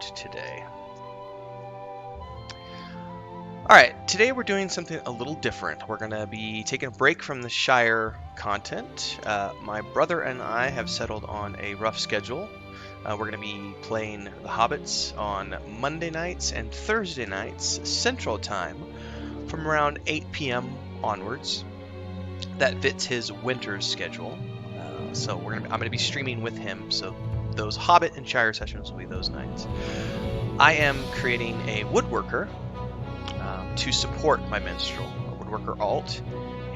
out today. Alright, today we're doing something a little different. We're going to be taking a break from the Shire content. My brother and I have settled on a rough schedule. We're going to be playing The Hobbits on Monday nights and Thursday nights, Central Time, from around 8 p.m. onwards. That fits his winter schedule. So I'm going to be streaming with him, so those Hobbit and Shire sessions will be those nights. I am creating a woodworker to support my minstrel, a woodworker alt,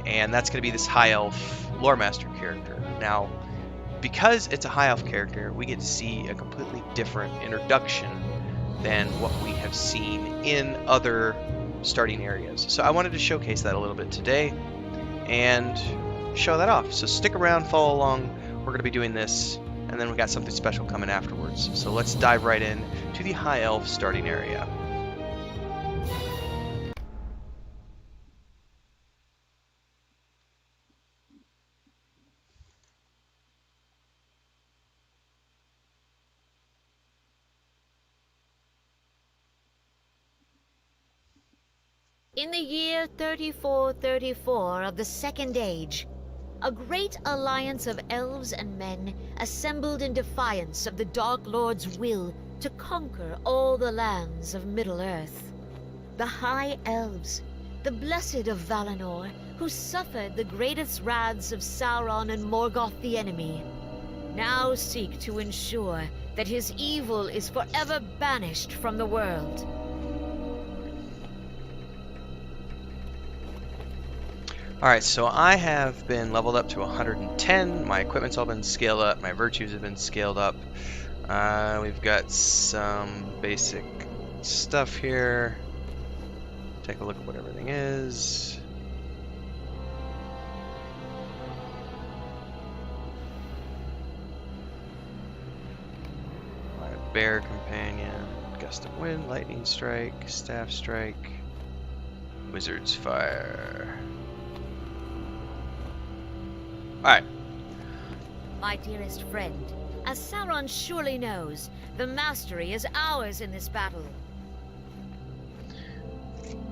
and that's going to be this high elf lore master character. Now, because it's a high elf character, we get to see a completely different introduction than what we have seen in other starting areas. So I wanted to showcase that a little bit today and show that off. So stick around, follow along. We're going to be doing this, and then we got something special coming afterwards. So let's dive right in to the high elf starting area. In the year 3434 of the Second Age, a great alliance of elves and men assembled in defiance of the Dark Lord's will to conquer all the lands of Middle-earth. The High Elves, the blessed of Valinor, who suffered the greatest wraths of Sauron and Morgoth the enemy, now seek to ensure that his evil is forever banished from the world. Alright, so I have been leveled up to 110, my equipment's all been scaled up, my virtues have been scaled up. We've got some basic stuff here. Take a look at what everything is. My bear companion, gust of wind, lightning strike, staff strike, wizard's fire. Alright. My dearest friend, as Sauron surely knows, the mastery is ours in this battle.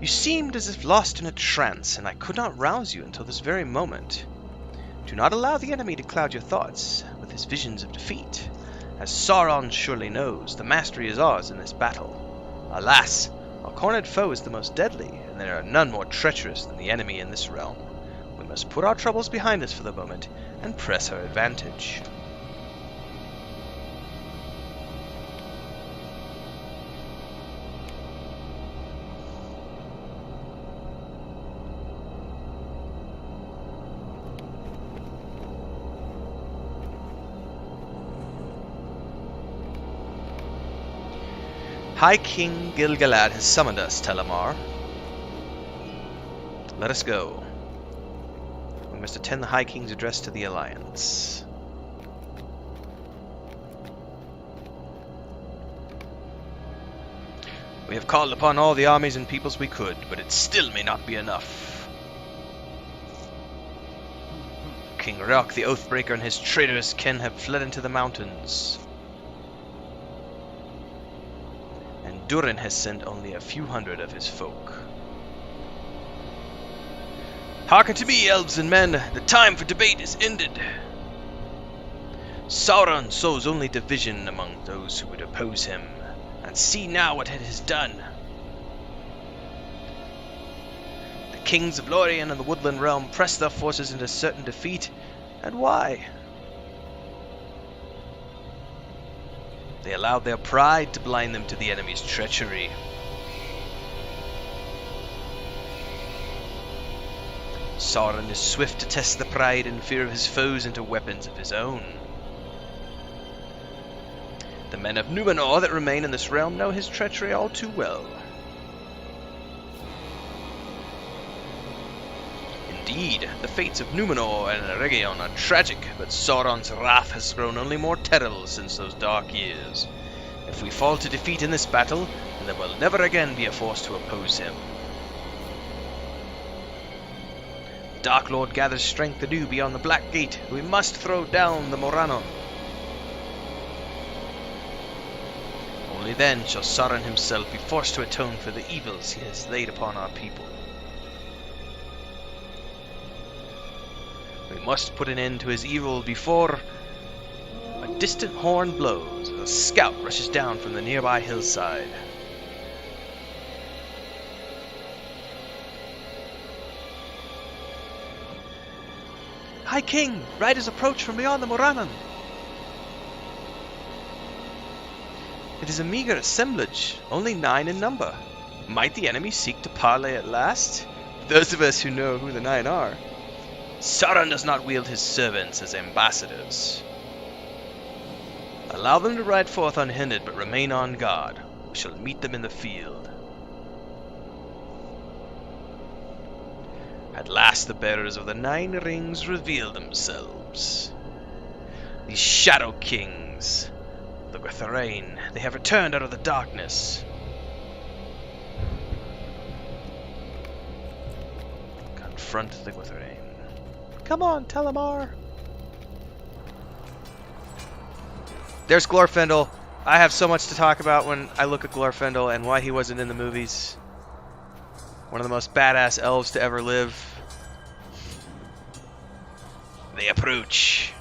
You seemed as if lost in a trance, and I could not rouse you until this very moment. Do not allow the enemy to cloud your thoughts with his visions of defeat. As Sauron surely knows, the mastery is ours in this battle. Alas, our cornered foe is the most deadly, and there are none more treacherous than the enemy in this realm. We must put our troubles behind us for the moment and press our advantage. High King Gil-galad has summoned us, Telemar. Let us go. We must attend the High King's address to the Alliance. We have called upon all the armies and peoples we could, but it still may not be enough. King Rock the Oathbreaker and his traitorous kin have fled into the mountains. And Durin has sent only a few hundred of his folk. Hearken to me, elves and men, the time for debate is ended. Sauron sows only division among those who would oppose him, and see now what it has done. The kings of Lorien and the Woodland Realm pressed their forces into certain defeat, and why? They allowed their pride to blind them to the enemy's treachery. Sauron is swift to test the pride and fear of his foes into weapons of his own. The men of Numenor that remain in this realm know his treachery all too well. Indeed, the fates of Numenor and Eregion are tragic, but Sauron's wrath has grown only more terrible since those dark years. If we fall to defeat in this battle, then there will never again be a force to oppose him. Dark Lord gathers strength anew beyond the Black Gate. We must throw down the Morannon. Only then shall Sauron himself be forced to atone for the evils he has laid upon our people. We must put an end to his evil before a distant horn blows as a scout rushes down from the nearby hillside. High King, riders approach from beyond the Morannon. It is a meager assemblage, only 9 in number. Might the enemy seek to parley at last? Those of us who know who the 9 are. Sauron does not wield his servants as ambassadors. Allow them to ride forth unhindered, but remain on guard. We shall meet them in the field. At last the bearers of the 9 rings reveal themselves. These Shadow Kings, the Gwytharain, they have returned out of the darkness. Confront the Gwytharain. Come on, Telemar! There's Glorfindel. I have so much to talk about when I look at Glorfindel and why he wasn't in the movies. One of the most badass elves to ever live. They approach.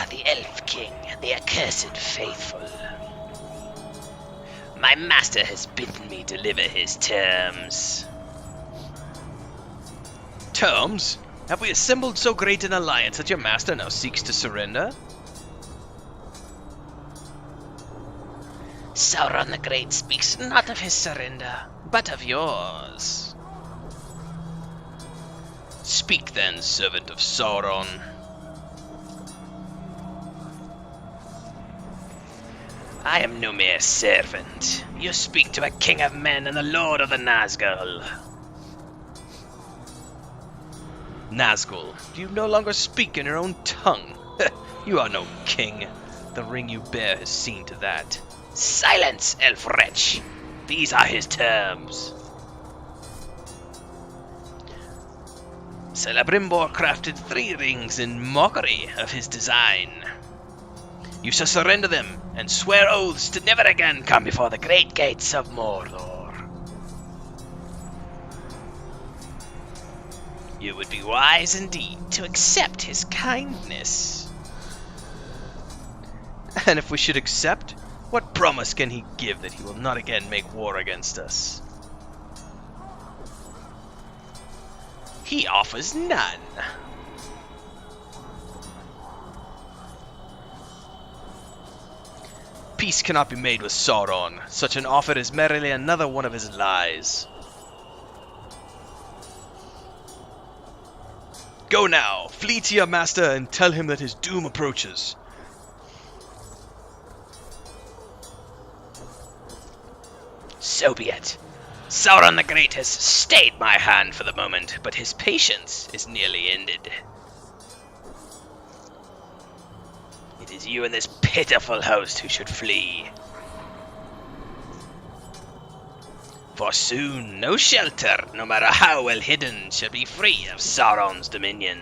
The Elf King, the accursed faithful. My master has bidden me deliver his terms. Terms? Have we assembled so great an alliance that your master now seeks to surrender? Sauron the Great speaks not of his surrender, but of yours. Speak then, servant of Sauron. I am no mere servant. You speak to a king of men and the lord of the Nazgul. Nazgul, do you no longer speak in your own tongue? You are no king. The ring you bear has seen to that. Silence, elf wretch. These are his terms. Celebrimbor crafted 3 rings in mockery of his design. You shall surrender them and swear oaths to never again come before the great gates of Mordor. You would be wise indeed to accept his kindness. And if we should accept, what promise can he give that he will not again make war against us? He offers none. Peace cannot be made with Sauron. Such an offer is merely another one of his lies. Go now, flee to your master and tell him that his doom approaches. So be it. Sauron the Great has stayed my hand for the moment, but his patience is nearly ended. It is you and this pitiful host who should flee. For soon no shelter, no matter how well hidden, shall be free of Sauron's dominion.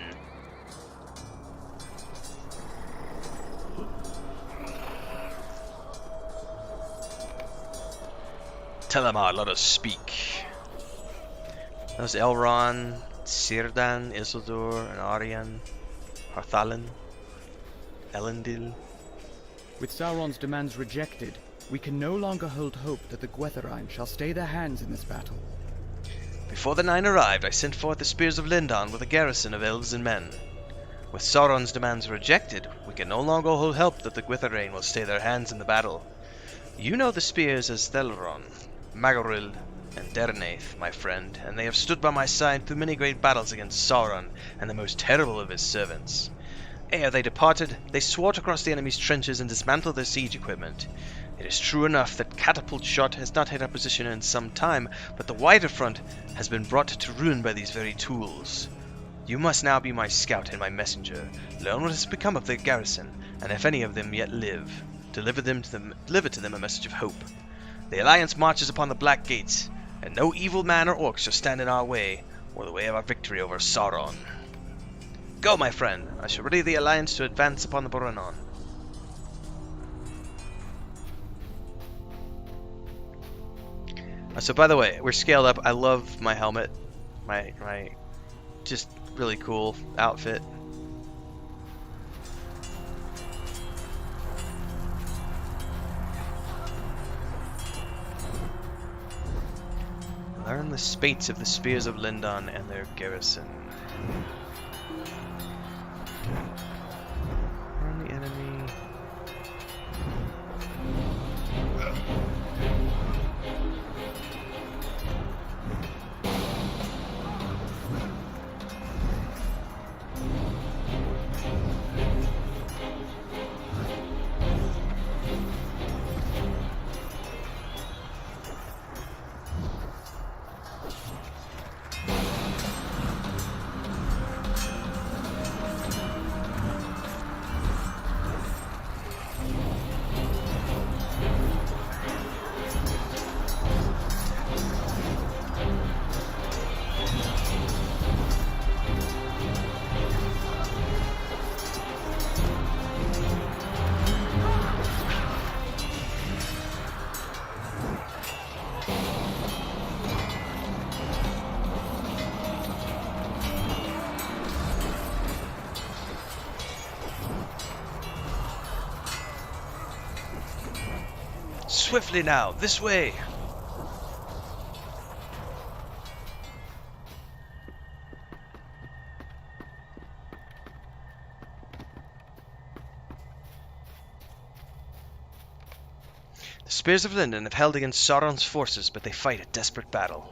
Telemar, let us speak. That was Elrond, Círdan, Isildur, and Aryan, Harthalin, Elendil. With Sauron's demands rejected, we can no longer hold hope that the Gwytharain shall stay their hands in this battle. Before the 9 arrived, I sent forth the spears of Lindon with a garrison of elves and men. With Sauron's demands rejected, we can no longer hold hope that the Gwytharain will stay their hands in the battle. You know the spears as Thelron, Magoril, and Dernaith, my friend, and they have stood by my side through many great battles against Sauron and the most terrible of his servants. Ere they departed, they swore to cross the enemy's trenches and dismantle their siege equipment. It is true enough that catapult shot has not hit our position in some time, but the wider front has been brought to ruin by these very tools. You must now be my scout and my messenger. Learn what has become of the garrison, and if any of them yet live, deliver to them a message of hope. The Alliance marches upon the Black Gates, and no evil man or orc shall stand in our way, or the way of our victory over Sauron. Go, my friend. I shall ready the Alliance to advance upon the Boronon. So, by the way, we're scaled up. I love my helmet. My just really cool outfit. Learn the spates of the Spears of Lindon and their garrison. Warn the enemy. Swiftly now, this way! The Spears of Lindon have held against Sauron's forces, but they fight a desperate battle.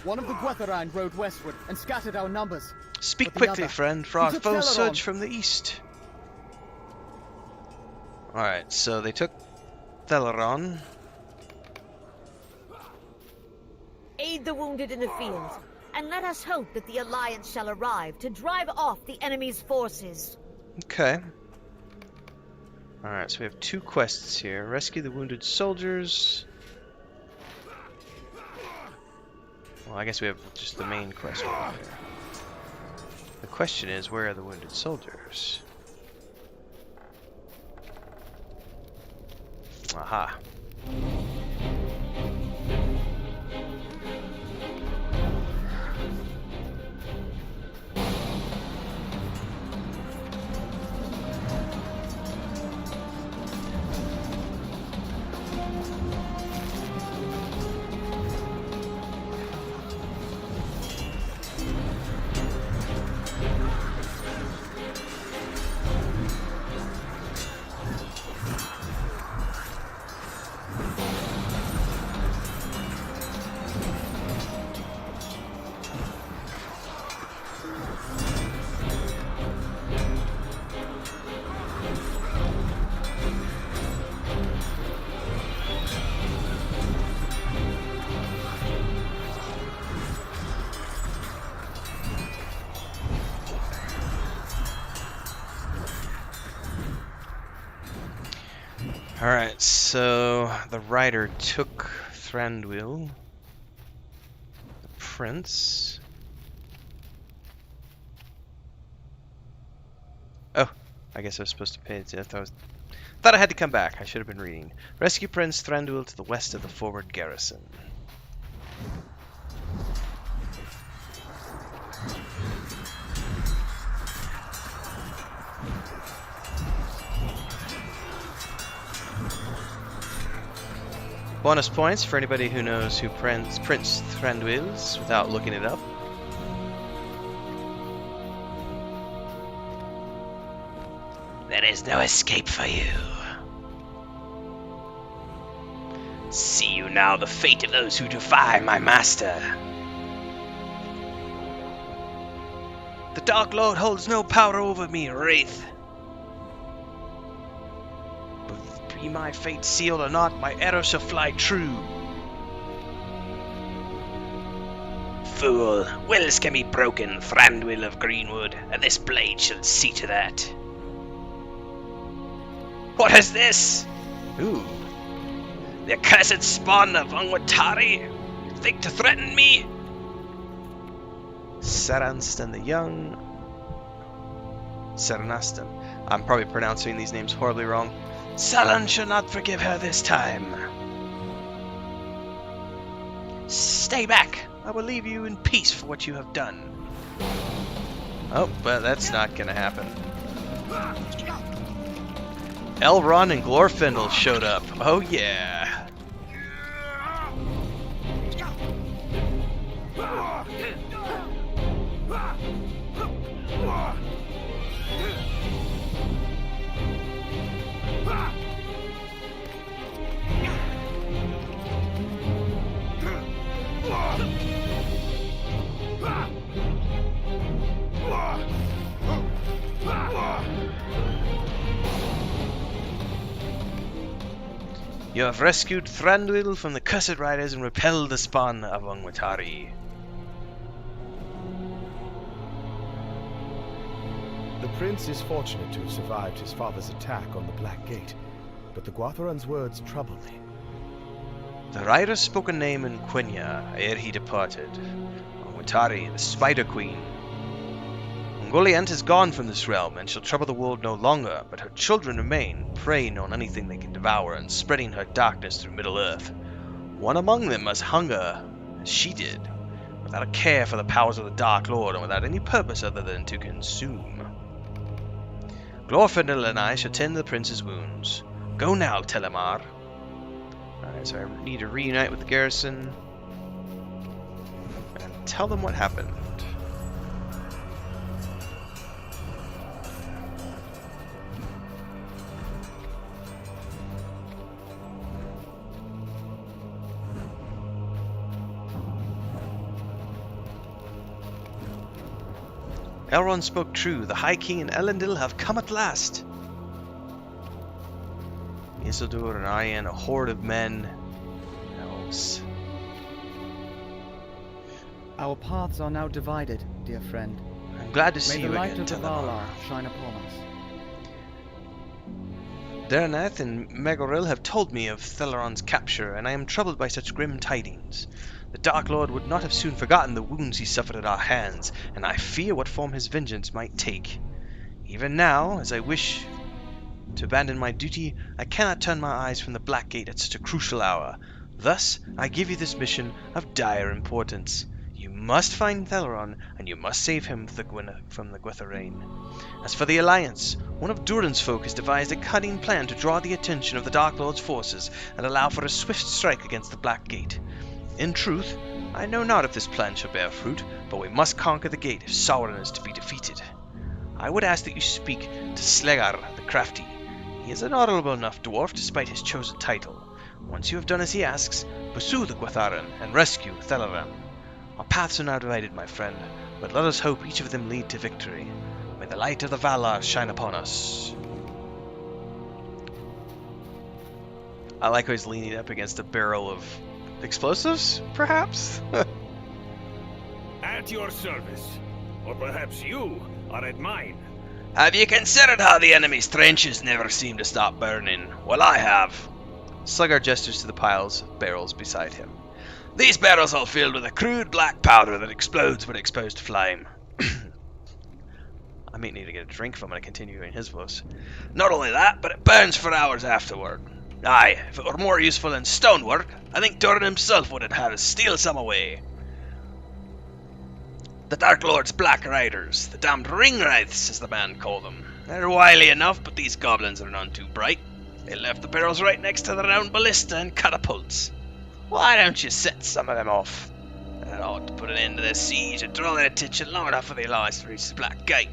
One of the Gwetherein rode westward and scattered our numbers. Speak But the quickly, other, friend, for he our took foes Celeron. surge from the east. Alright, so they took Theleron. Aid the wounded in the field, and let us hope that the Alliance shall arrive to drive off the enemy's forces. Okay. Alright, so we have two quests here. Rescue the wounded soldiers. Well, I guess we have just the main quest over here. The question is, where are the wounded soldiers? Aha. Alright, so the rider took Thranduil, the prince. Oh, I guess I was supposed to pay it. Thought I had to come back. I should have been reading. Rescue Prince Thranduil to the west of the forward garrison. Bonus points for anybody who knows who Prince Thranduil is without looking it up. There is no escape for you. See you now the fate of those who defy my master. The Dark Lord holds no power over me, Wraith. But be my fate sealed or not, my arrow shall fly true. Fool, wills can be broken, Thranduil of Greenwood, and this blade shall see to that. What is this? Ooh. The accursed spawn of Ungwatari? Think to threaten me? Saranstan the Young. Saranastan. I'm probably pronouncing these names horribly wrong. Salan shall not forgive her this time. Stay back. I will leave you in peace for what you have done. Oh, but that's not gonna happen. Elrond and Glorfindel showed up. Oh yeah. You have rescued Thranduil from the Cursed Riders and repelled the spawn of Ungwatari. The prince is fortunate to have survived his father's attack on the Black Gate, but the Gwathran's words trouble me. The rider spoke a name in Quenya ere he departed. Ungwatari, the Spider Queen. Ungoliant is gone from this realm and shall trouble the world no longer, but her children remain, preying on anything they can devour and spreading her darkness through Middle-earth. One among them must hunger, as she did, without a care for the powers of the Dark Lord and without any purpose other than to consume. Glorfindel and I shall tend the prince's wounds. Go now, Telemar. Alright, so I need to reunite with the garrison and tell them what happened. Elrond spoke true. The High King and Elendil have come at last. Isildur and Aryan, a horde of men. Elves. Our paths are now divided, dear friend. I'm glad to see May you the light again, of the Telemar. Valar shine upon us. Dernath and Megoril have told me of Theleron's capture, and I am troubled by such grim tidings. The Dark Lord would not have soon forgotten the wounds he suffered at our hands, and I fear what form his vengeance might take. Even now, as I wish to abandon my duty, I cannot turn my eyes from the Black Gate at such a crucial hour. Thus, I give you this mission of dire importance. You must find Theleron, and you must save him from the Gwythorain. As for the Alliance, one of Durin's folk has devised a cunning plan to draw the attention of the Dark Lord's forces and allow for a swift strike against the Black Gate. In truth, I know not if this plan shall bear fruit, but we must conquer the gate if Sauron is to be defeated. I would ask that you speak to Slegar the Crafty. He is an honorable enough dwarf despite his chosen title. Once you have done as he asks, pursue the Gwytharan and rescue Theleron. Our paths are now divided, my friend, but let us hope each of them lead to victory. May the light of the Valar shine upon us. I like how he's leaning up against a barrel of explosives, perhaps? At your service. Or perhaps you are at mine. Have you considered how the enemy's trenches never seem to stop burning? Well, I have. Sluggar gestures to the piles of barrels beside him. These barrels are filled with a crude black powder that explodes when exposed to flame. I may need to get a drink if I'm going to continue hearing his voice. Not only that, but it burns for hours afterward. Aye, if it were more useful than stonework, I think Durin himself would have had us steal some away. The Dark Lord's Black Riders, the damned Ringwraiths as the man called them. They're wily enough, but these goblins are none too bright. They left the barrels right next to the round ballista and catapults. Why don't you set some of them off? That ought to put an end to their siege and draw their attention long enough for the Alliance to reach the Black Gate.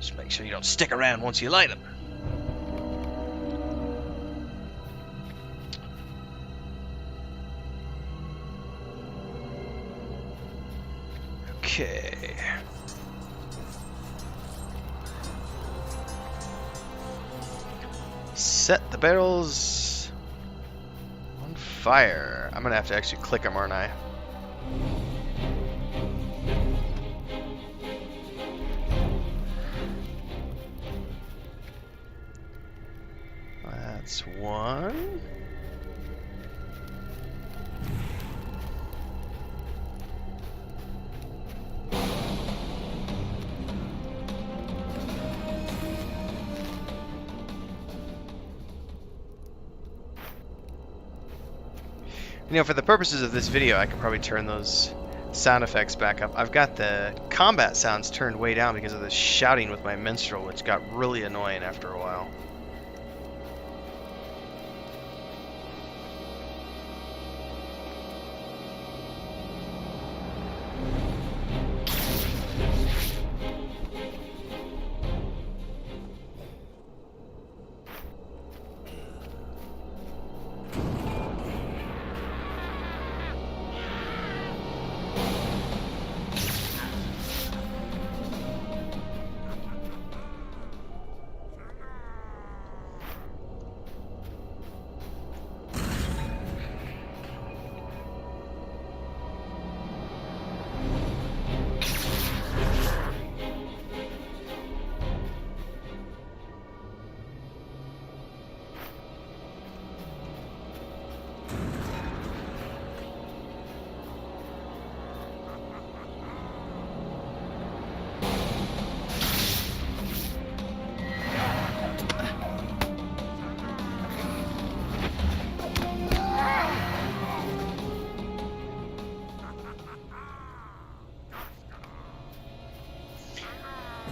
Just make sure you don't stick around once you light them. Okay. Set the barrels on fire. I'm gonna have to actually click them, aren't I? That's one. You know, for the purposes of this video, I could probably turn those sound effects back up. I've got the combat sounds turned way down because of the shouting with my minstrel, which got really annoying after a while.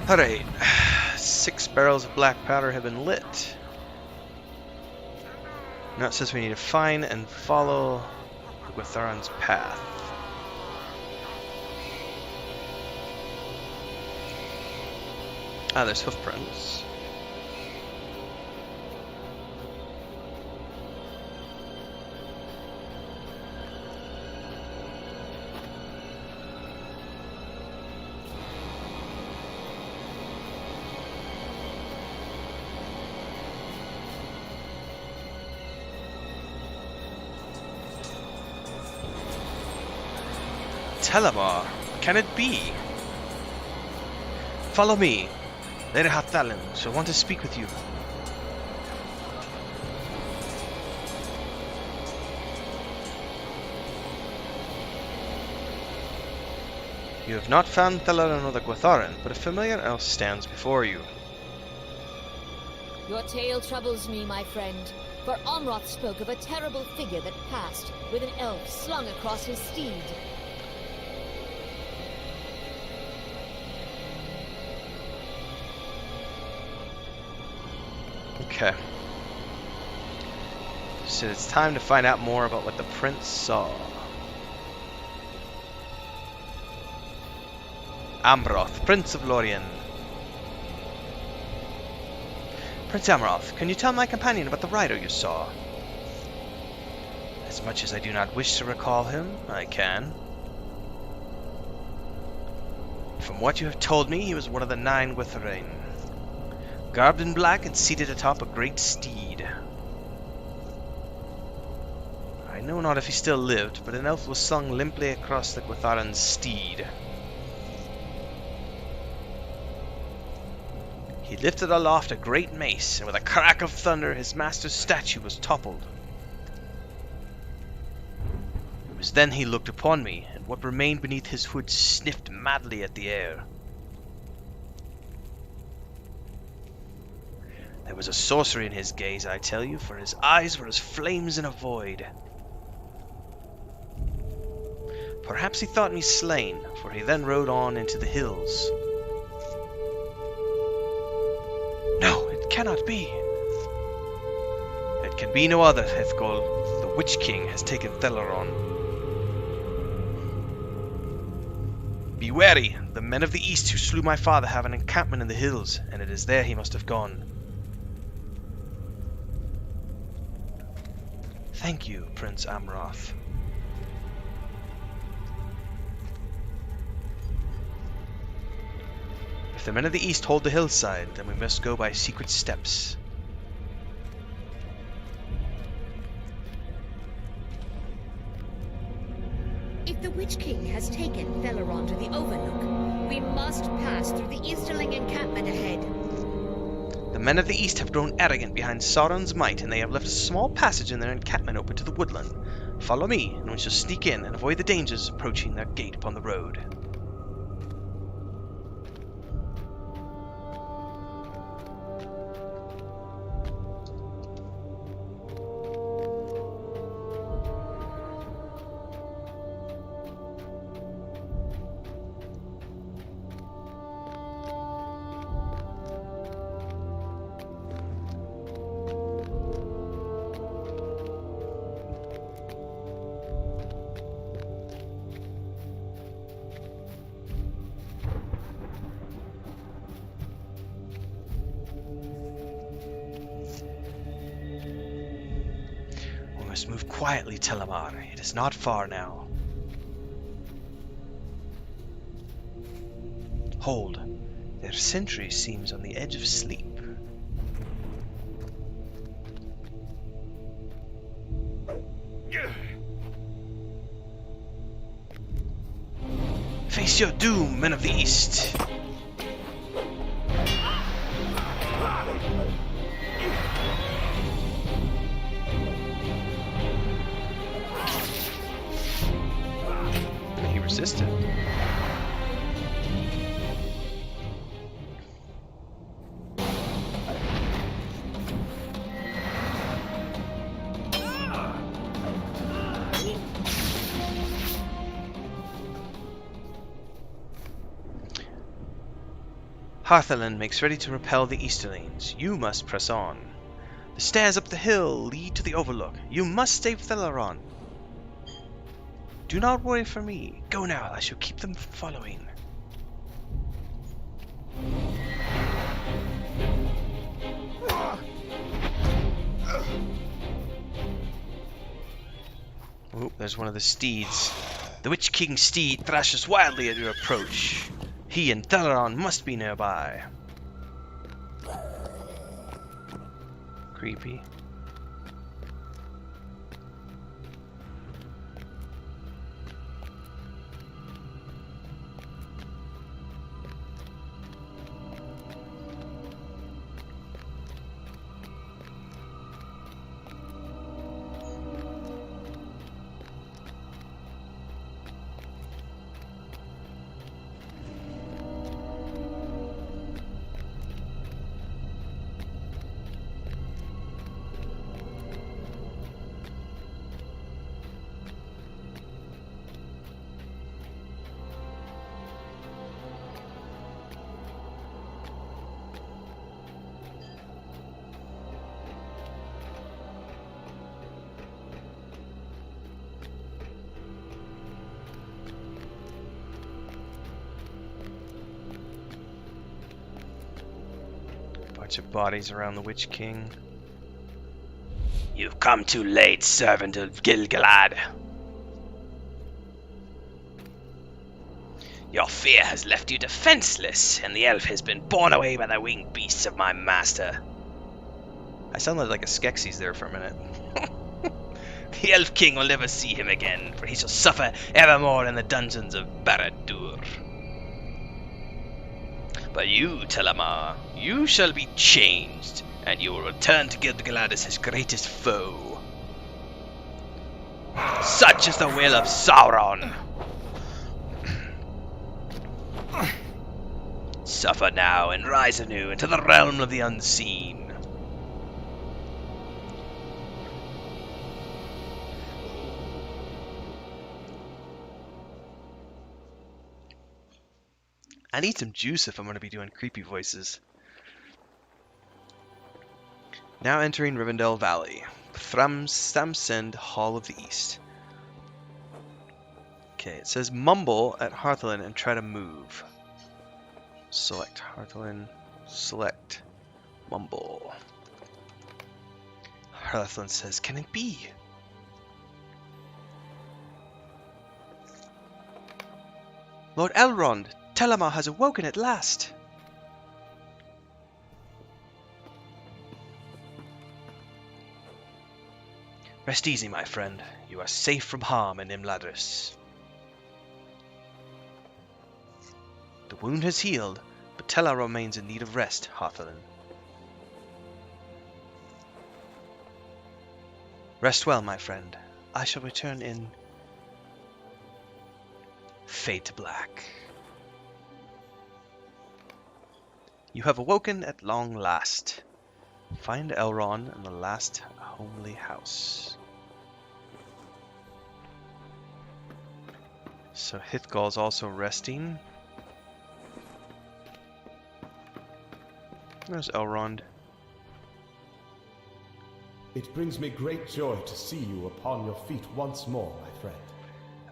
Alright, 6 barrels of black powder have been lit. Now it says we need to find and follow the Gwatharan's path. Ah, there's hoof prints. Telamar, can it be? Follow me. Lady Hathalin shall want to speak with you. You have not found Thalaran or the Gwatharan, but a familiar elf stands before you. Your tale troubles me, my friend, for Omroth spoke of a terrible figure that passed with an elf slung across his steed. Okay. So it's time to find out more about what the prince saw. Amroth, Prince of Lorien. Prince Amroth, can you tell my companion about the rider you saw? As much as I do not wish to recall him, I can. From what you have told me, he was one of the 9 Gwatharan, garbed in black and seated atop a great steed. I know not if he still lived, but an elf was slung limply across the Gwatharan's steed. He lifted aloft a great mace, and with a crack of thunder his master's statue was toppled. It was then he looked upon me, and what remained beneath his hood sniffed madly at the air. There was a sorcery in his gaze, I tell you, for his eyes were as flames in a void. Perhaps he thought me slain, for he then rode on into the hills. No, it cannot be. It can be no other, Hethgol. The Witch King has taken Thalaran. Be wary, the men of the east who slew my father have an encampment in the hills, and it is there he must have gone. Thank you, Prince Amroth. the men of the east hold the hillside, then we must go by secret steps. If the Witch King has taken Theleron to the Overlook, we must pass through the Easterling encampment ahead. The men of the east have grown arrogant behind Sauron's might, and they have left a small passage in their encampment open to the woodland. Follow me, and we shall sneak in and avoid the dangers approaching their gate upon the road. Move quietly, Telemar. It is not far now. Hold. Their sentry seems on the edge of sleep. Face your doom, men of the East! He resisted. Harthalan makes ready to repel the Easterlings. You must press on. The stairs up the hill lead to the Overlook. You must save Theleron. Do not worry for me. Go now, I shall keep them from following. Oh, there's one of the steeds. The Witch King's steed thrashes wildly at your approach. He and Theleron must be nearby. Creepy. Bunch of bodies around the Witch King. You've come too late, servant of Gil-galad. Your fear has left you defenseless, and the elf has been borne away by the winged beasts of my master. I sounded like a Skeksis there for a minute. The Elf King will never see him again, for he shall suffer evermore in the dungeons of Barad-dûr. But you, Telemar, you shall be changed, and you will return to Gil-galad as his greatest foe. Such is the will of Sauron. Suffer now and rise anew into the realm of the unseen. I need some juice if I'm going to be doing creepy voices. Now entering Rivendell Valley. Thamsend Hall of the East. Okay, it says mumble at Harthalan and try to move. Select Harthalan. Select mumble. Harthalan says, can it be? Lord Elrond, Telemar has awoken at last. Rest easy, my friend. You are safe from harm in Imladris. The wound has healed, but Tellar remains in need of rest, Harthelin. Rest well, my friend. I shall return in fade to black. You have awoken at long last. Find Elrond in the last homely house. So Hithgal's also resting. There's Elrond. It brings me great joy to see you upon your feet once more, my friend.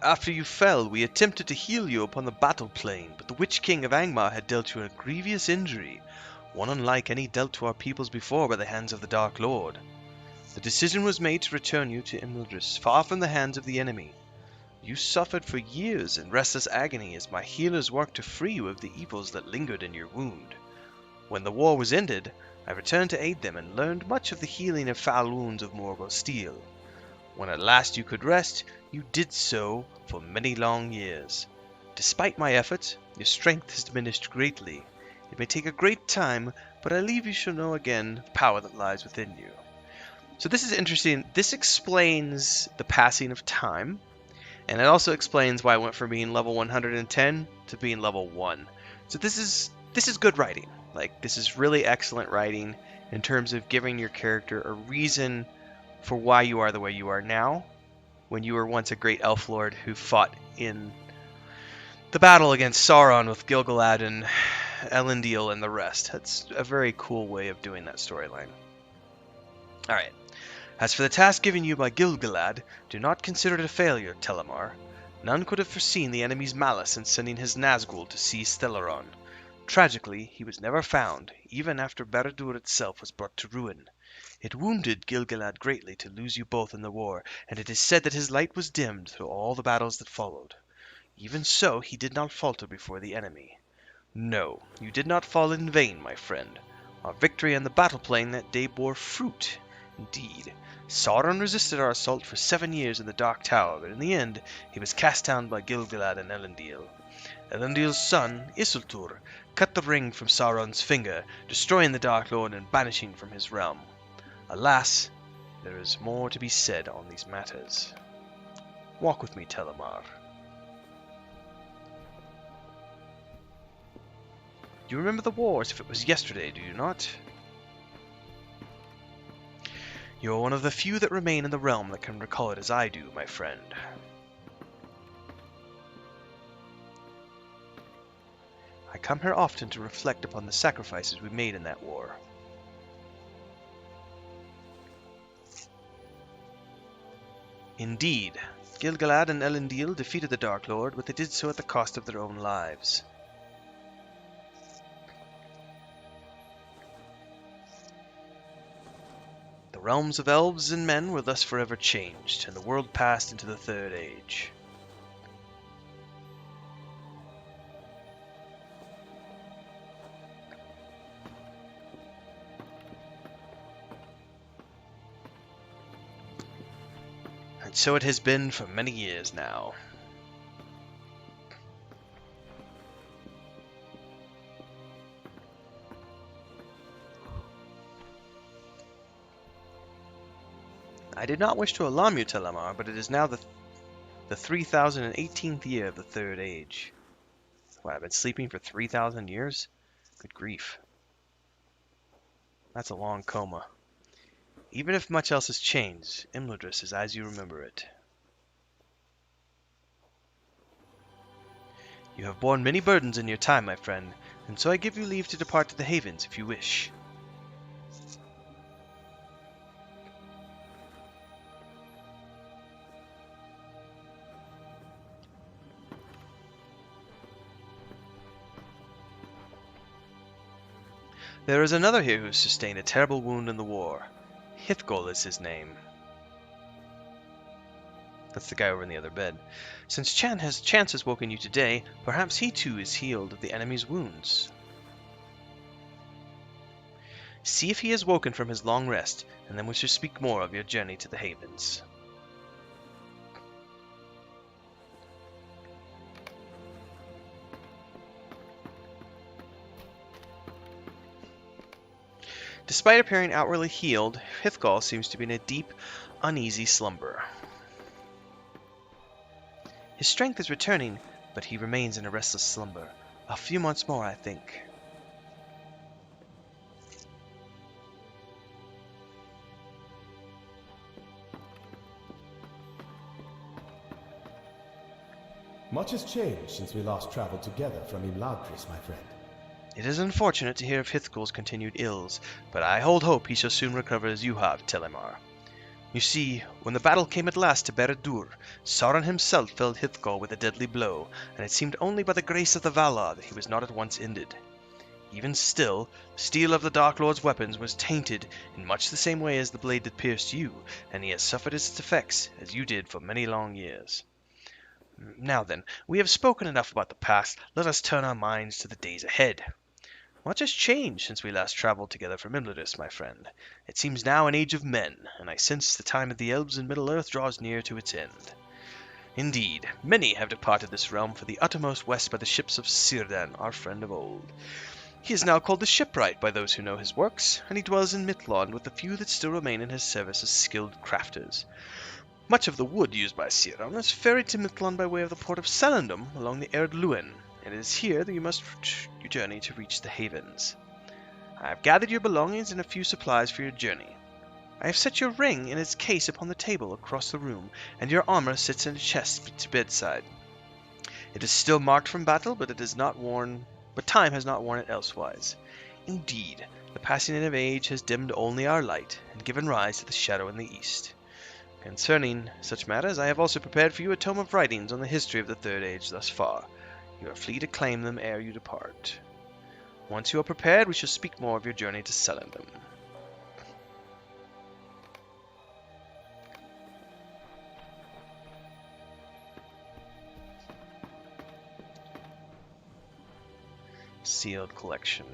After you fell, we attempted to heal you upon the battle plain, but the Witch King of Angmar had dealt you a grievous injury, one unlike any dealt to our peoples before by the hands of the Dark Lord. The decision was made to return you to Imladris, far from the hands of the enemy. You suffered for years in restless agony as my healers worked to free you of the evils that lingered in your wound. When the war was ended, I returned to aid them and learned much of the healing of foul wounds of Morgul steel. When at last you could rest, you did so for many long years. Despite my efforts, your strength has diminished greatly. It may take a great time, but I believe you shall know again the power that lies within you. So this is interesting. This explains the passing of time, and it also explains why I went from being level 110 to being level 1. So this is good writing. Like, this is really excellent writing in terms of giving your character a reason for why you are the way you are now, when you were once a great elf lord who fought in the battle against Sauron with Gil-galad and Elendil and the rest. That's a very cool way of doing that storyline. Alright. As for the task given you by Gil-galad, do not consider it a failure, Telemar. None could have foreseen the enemy's malice in sending his Nazgul to seize Stellaron. Tragically, he was never found, even after Barad-dûr itself was brought to ruin. It wounded Gil-galad greatly to lose you both in the war, and it is said that his light was dimmed through all the battles that followed. Even so, he did not falter before the enemy. No, you did not fall in vain, my friend. Our victory on the battle plain that day bore fruit. Indeed, Sauron resisted our assault for 7 years in the Dark Tower, but in the end, he was cast down by Gil-galad and Elendil. Elendil's son, Isildur, cut the ring from Sauron's finger, destroying the Dark Lord and banishing from his realm. Alas, there is more to be said on these matters. Walk with me, Telemar. You remember the war as if it was yesterday, do you not? You are one of the few that remain in the realm that can recall it as I do, my friend. I come here often to reflect upon the sacrifices we made in that war. Indeed, Gil-galad and Elendil defeated the Dark Lord, but they did so at the cost of their own lives. The realms of elves and men were thus forever changed, and the world passed into the Third Age. And so it has been for many years now. I did not wish to alarm you, Telemar, but it is now the 3018th year of the Third Age. What, I've been sleeping for 3,000 years? Good grief. That's a long coma. Even if much else has changed, Imladris is as you remember it. You have borne many burdens in your time, my friend, and so I give you leave to depart to the Havens if you wish. There is another here who sustained a terrible wound in the war. Hithgal is his name. That's the guy over in the other bed. Since chance has woken you today, perhaps he too is healed of the enemy's wounds. See if he has woken from his long rest, and then we shall speak more of your journey to the Havens. Despite appearing outwardly healed, Hithgall seems to be in a deep, uneasy slumber. His strength is returning, but he remains in a restless slumber. A few months more, I think. Much has changed since we last traveled together from Imladris, my friend. It is unfortunate to hear of Hithgall's continued ills, but I hold hope he shall soon recover as you have, Telemar. You see, when the battle came at last to Barad-dûr, Sauron himself felled Hithgall with a deadly blow, and it seemed only by the grace of the Valar that he was not at once ended. Even still, the steel of the Dark Lord's weapons was tainted in much the same way as the blade that pierced you, and he has suffered its effects, as you did for many long years. Now then, we have spoken enough about the past, let us turn our minds to the days ahead. Much has changed since we last traveled together from Imladris, my friend. It seems now an age of men, and I sense the time of the elves in Middle-earth draws near to its end. Indeed, many have departed this realm for the uttermost west by the ships of Círdan, our friend of old. He is now called the Shipwright by those who know his works, and he dwells in Mithlond with the few that still remain in his service as skilled crafters. Much of the wood used by Sauron is ferried to Mithlond by way of the port of Salendum along the Erd Luin, and it is here that you must journey to reach the havens. I have gathered your belongings and a few supplies for your journey. I have set your ring in its case upon the table across the room, and your armor sits in a chest to bedside. It is still marked from battle, but time has not worn it elsewise. Indeed, the passing in of age has dimmed only our light, and given rise to the shadow in the east. Concerning such matters, I have also prepared for you a tome of writings on the history of the Third Age thus far. You are free to claim them ere you depart. Once you are prepared, we shall speak more of your journey to Celendum. Sealed collection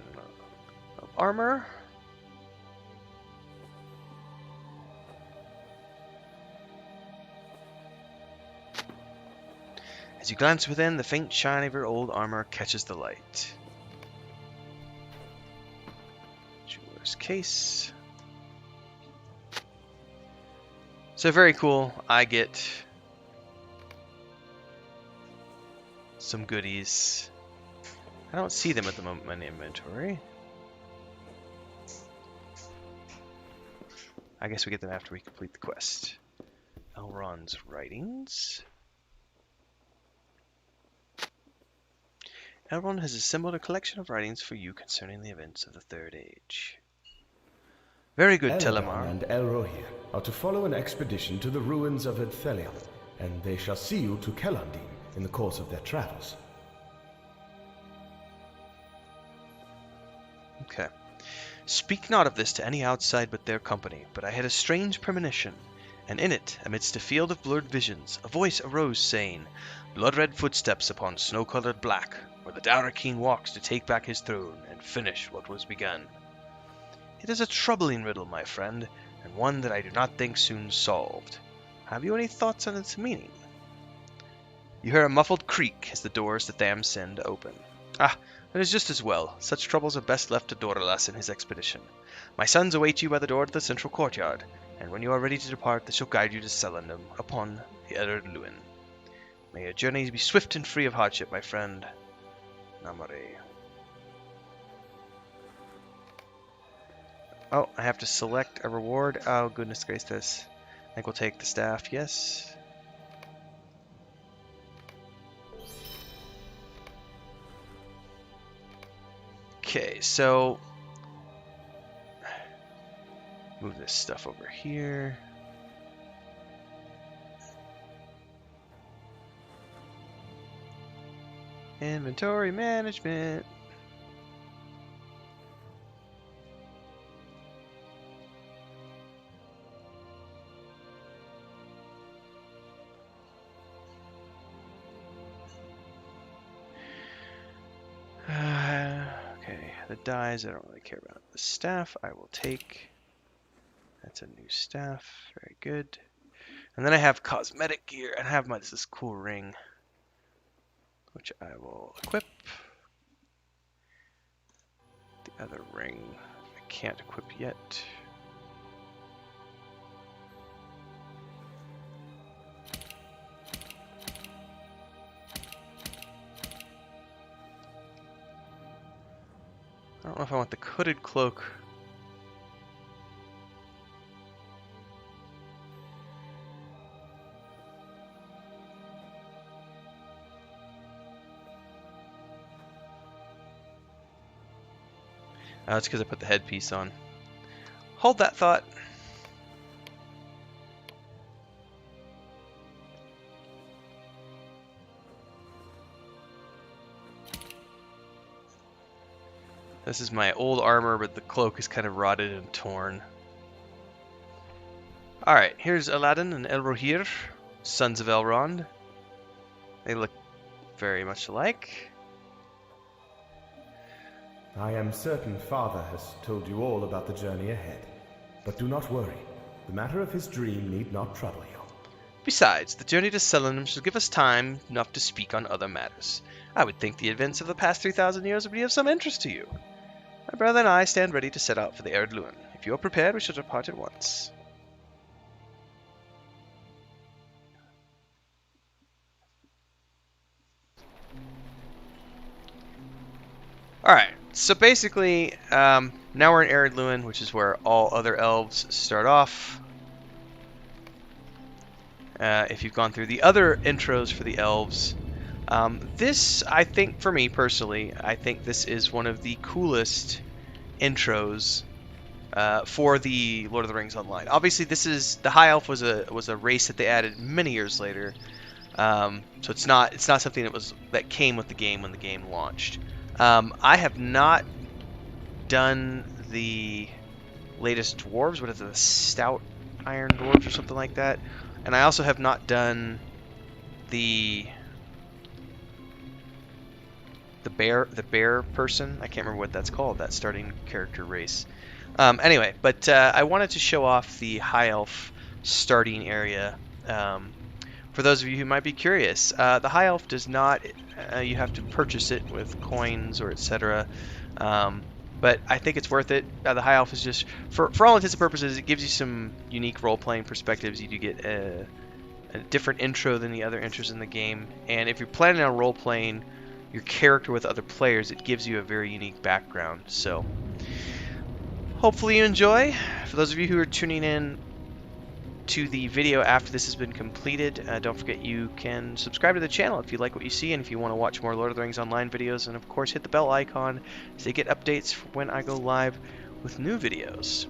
of armor. As you glance within, the faint shine of your old armor catches the light. Jeweler's case. So very cool. I get some goodies. I don't see them at the moment in my inventory. I guess we get them after we complete the quest. Elrond's writings. Elrond has assembled a collection of writings for you concerning the events of the Third Age. Very good, Eladon Telemar. and Elrohir are to follow an expedition to the ruins of Ithilien, and they shall see you to Kellandim in the course of their travels. Okay. Speak not of this to any outside but their company, but I had a strange premonition, and in it, amidst a field of blurred visions, a voice arose saying, "Blood-red footsteps upon snow-colored black, where the Darakeen walks to take back his throne and finish what was begun." It is a troubling riddle, my friend, and one that I do not think soon solved. Have you any thoughts on its meaning? You hear a muffled creak as the doors to Thamsend open. Ah, it is just as well. Such troubles are best left to Dorlas and his expedition. My sons await you by the door to the central courtyard, and when you are ready to depart, they shall guide you to Celendum upon the Erd Luin. May your journey be swift and free of hardship, my friend. Namare. Oh, I have to select a reward. Oh, goodness gracious. I think we'll take the staff, yes. Okay, so move this stuff over here. Inventory management. Okay, the dies I don't really care about. The staff I will take. That's a new staff. Very good. And then I have cosmetic gear, and I have this cool ring, which I will equip. The other ring I can't equip yet. I don't know if I want the hooded cloak. Oh, it's because I put the headpiece on. Hold that thought. This is my old armor, but the cloak is kind of rotted and torn. Alright, here's Aladdin and Elrohir, sons of Elrond. They look very much alike. I am certain Father has told you all about the journey ahead. But do not worry. The matter of his dream need not trouble you. Besides, the journey to Selenum should give us time enough to speak on other matters. I would think the events of the past 3,000 years would be of some interest to you. My brother and I stand ready to set out for the Ered Luin. If you are prepared, we shall depart at once. Alright, so basically, now we're in Ered Luin, which is where all other elves start off. If you've gone through the other intros for the elves, this, I think, for me personally, I think this is one of the coolest intros for the Lord of the Rings Online. Obviously, this is the High Elf was a race that they added many years later, so it's not something that came with the game when the game launched. I have not done the latest dwarves. What is it, the Stout Iron Dwarves or something like that? And I also have not done the bear person. I can't remember what that's called, that starting character race. Anyway, but I wanted to show off the High Elf starting area. For those of you who might be curious, the High Elf does not, you have to purchase it with coins or etc. But I think it's worth it. The High Elf is just, for all intents and purposes, it gives you some unique role-playing perspectives. You do get a different intro than the other intros in the game. And if you're planning on role-playing your character with other players, it gives you a very unique background. So, hopefully you enjoy. For those of you who are tuning in to the video after this has been completed, don't forget you can subscribe to the channel if you like what you see, and if you want to watch more Lord of the Rings Online videos, and of course hit the bell icon so you get updates when I go live with new videos.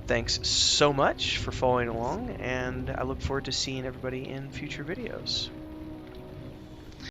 Thanks so much for following along, and I look forward to seeing everybody in future videos.